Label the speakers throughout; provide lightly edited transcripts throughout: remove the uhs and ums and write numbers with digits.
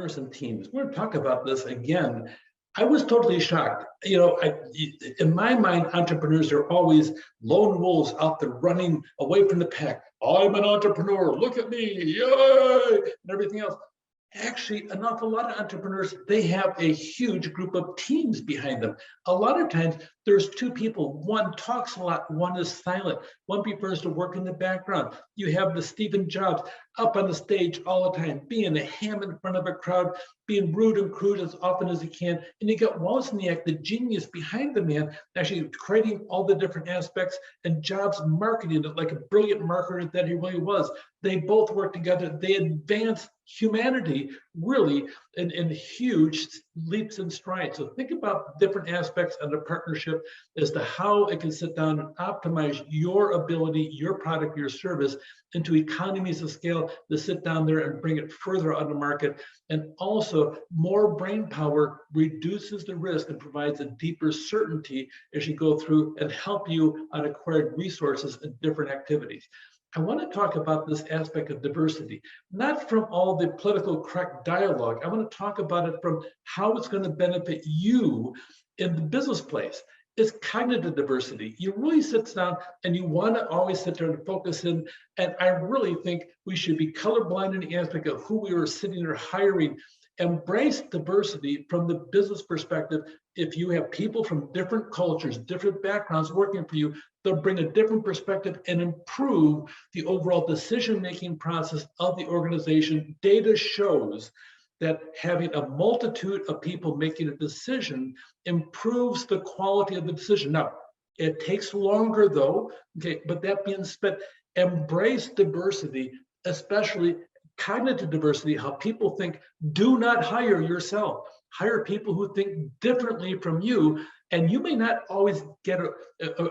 Speaker 1: partners and teams. We're going to talk about this again. I was totally shocked. In my mind, entrepreneurs are always lone wolves out there running away from the pack. I'm an entrepreneur. Look at me, yay, and everything else. Actually, an awful lot of entrepreneurs, they have a huge group of teams behind them. A lot of times, there's two people. One talks a lot, one is silent. One prefers to work in the background. You have the Stephen Jobs up on the stage all the time, being a ham in front of a crowd, being rude and crude as often as he can. And you got Wozniak, the genius behind the man, actually creating all the different aspects, and Jobs marketing it like a brilliant marketer that he really was. They both work together. They advance humanity really in huge leaps and strides. So think about different aspects of the partnership as to how it can sit down and optimize your ability, your product, your service into economies of scale to sit down there and bring it further on the market. And also, more brain power reduces the risk and provides a deeper certainty as you go through and help you on acquired resources and different activities. I want to talk about this aspect of diversity, not from all the political correct dialogue. I want to talk about it from how it's going to benefit you in the business place. It's cognitive diversity. You really sit down and you want to always sit there and focus in. And I really think we should be colorblind in the aspect of who we are sitting there hiring. Embrace diversity from the business perspective. If you have people from different cultures, different backgrounds working for you, they'll bring a different perspective and improve the overall decision-making process of the organization. Data shows that having a multitude of people making a decision improves the quality of the decision. Now, it takes longer though, okay, but that being said, embrace diversity, especially cognitive diversity, how people think. Do not hire yourself. Hire people who think differently from you, and you may not always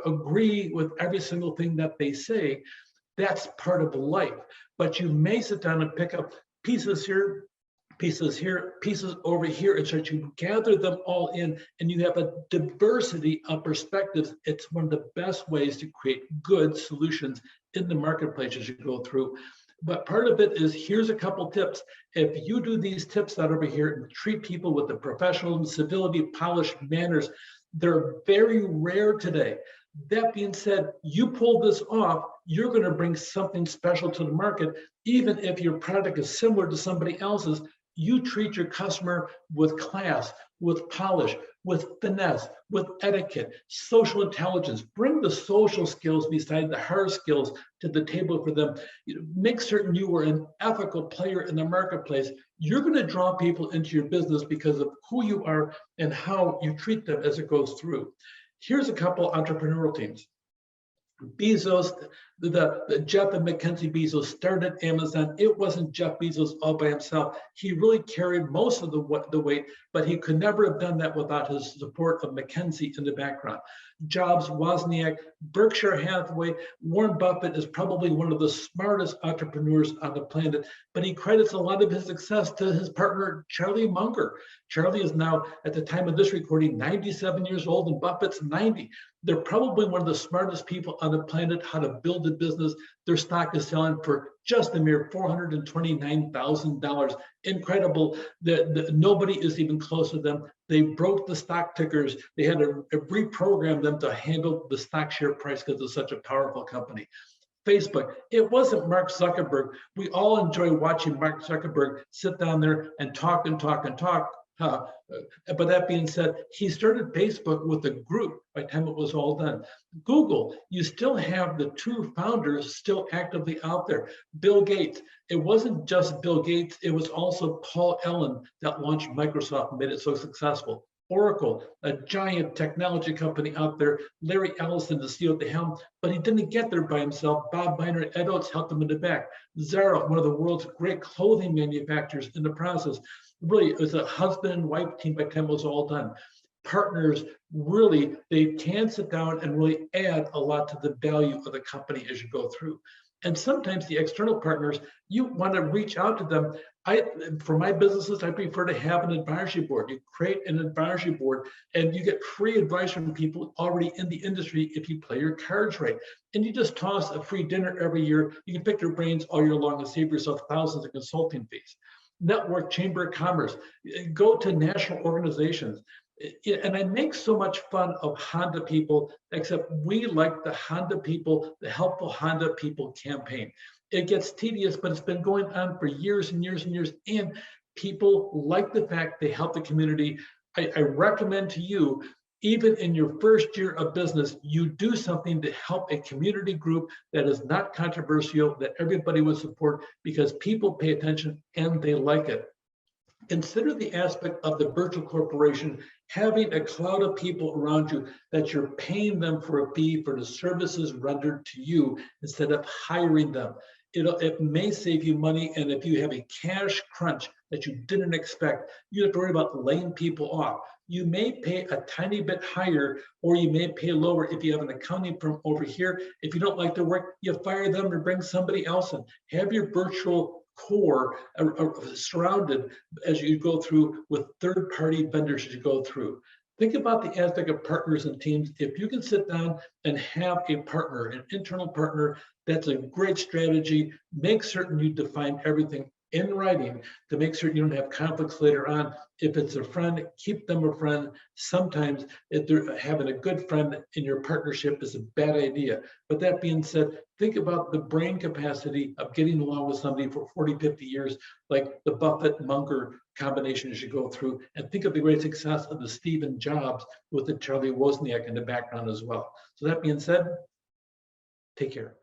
Speaker 1: agree with every single thing that they say. That's part of life, but you may sit down and pick up pieces here, pieces over here, and so you gather them all in, and you have a diversity of perspectives. It's one of the best ways to create good solutions in the marketplace as you go through. But part of it is, here's a couple tips. If you do these tips out over here and treat people with the professional civility, polished manners, they're very rare today. That being said, you pull this off, you're going to bring something special to the market. Even if your product is similar to somebody else's, you treat your customer with class, with polish, with finesse, with etiquette, social intelligence. Bring the social skills beside the hard skills to the table for them. Make certain you are an ethical player in the marketplace. You're going to draw people into your business because of who you are and how you treat them as it goes through. Here's a couple entrepreneurial teams. Bezos, Jeff and Mackenzie Bezos started Amazon. It wasn't Jeff Bezos all by himself. He really carried most of the weight, but he could never have done that without his support of Mackenzie in the background. Jobs, Wozniak, Berkshire Hathaway, Warren Buffett is probably one of the smartest entrepreneurs on the planet, but he credits a lot of his success to his partner, Charlie Munger. Charlie is now, at the time of this recording, 97 years old, and Buffett's 90. They're probably one of the smartest people on the planet how to build a business. Their stock is selling for just a mere $429,000. Incredible. Nobody is even close to them. They broke the stock tickers. They had to reprogram them to handle the stock share price because it's such a powerful company. Facebook, it wasn't Mark Zuckerberg. We all enjoy watching Mark Zuckerberg sit down there and talk and talk and talk. But that being said, he started Facebook with a group by the time it was all done. Google, you still have the two founders still actively out there. Bill Gates, it wasn't just Bill Gates, it was also Paul Allen that launched Microsoft and made it so successful. Oracle, a giant technology company out there. Larry Ellison, the CEO at the helm, but he didn't get there by himself. Bob Miner and Ed Oates helped him in the back. Zara, one of the world's great clothing manufacturers in the process. Really, it was a husband and wife team by the time it was all done. Partners, really, they can sit down and really add a lot to the value of the company as you go through. And sometimes the external partners, you want to reach out to them. For my businesses, I prefer to have an advisory board. You create an advisory board and you get free advice from people already in the industry if you play your cards right. And you just toss a free dinner every year. You can pick their brains all year long and save yourself thousands of consulting fees. network, Chamber of Commerce, go to national organizations. And I make so much fun of Honda people, except we like the Honda people, the Helpful Honda People campaign. It gets tedious, but it's been going on for years and years and years. And people like the fact they help the community. I recommend to you, even in your first year of business, you do something to help a community group that is not controversial, that everybody would support, because people pay attention and they like it. Consider the aspect of the virtual corporation, having a cloud of people around you that you're paying them for a fee for the services rendered to you instead of hiring them. It may save you money, and if you have a cash crunch that you didn't expect, you have to worry about laying people off. You may pay a tiny bit higher, or you may pay lower if you have an accounting firm over here. If you don't like their work, you fire them or bring somebody else in. Have your virtual core surrounded as you go through with third-party vendors as you go through. Think about the aspect of partners and teams. If you can sit down and have a partner, an internal partner, that's a great strategy. Make certain you define everything in writing to make sure you don't have conflicts later on. If it's a friend, keep them a friend. Sometimes if they're having a good friend in your partnership is a bad idea. But that being said, think about the brain capacity of getting along with somebody for 40, 50 years, like the Buffett-Munger combination as you go through, and think of the great success of the Stephen Jobs with the Charlie Wozniak in the background as well. So that being said, take care.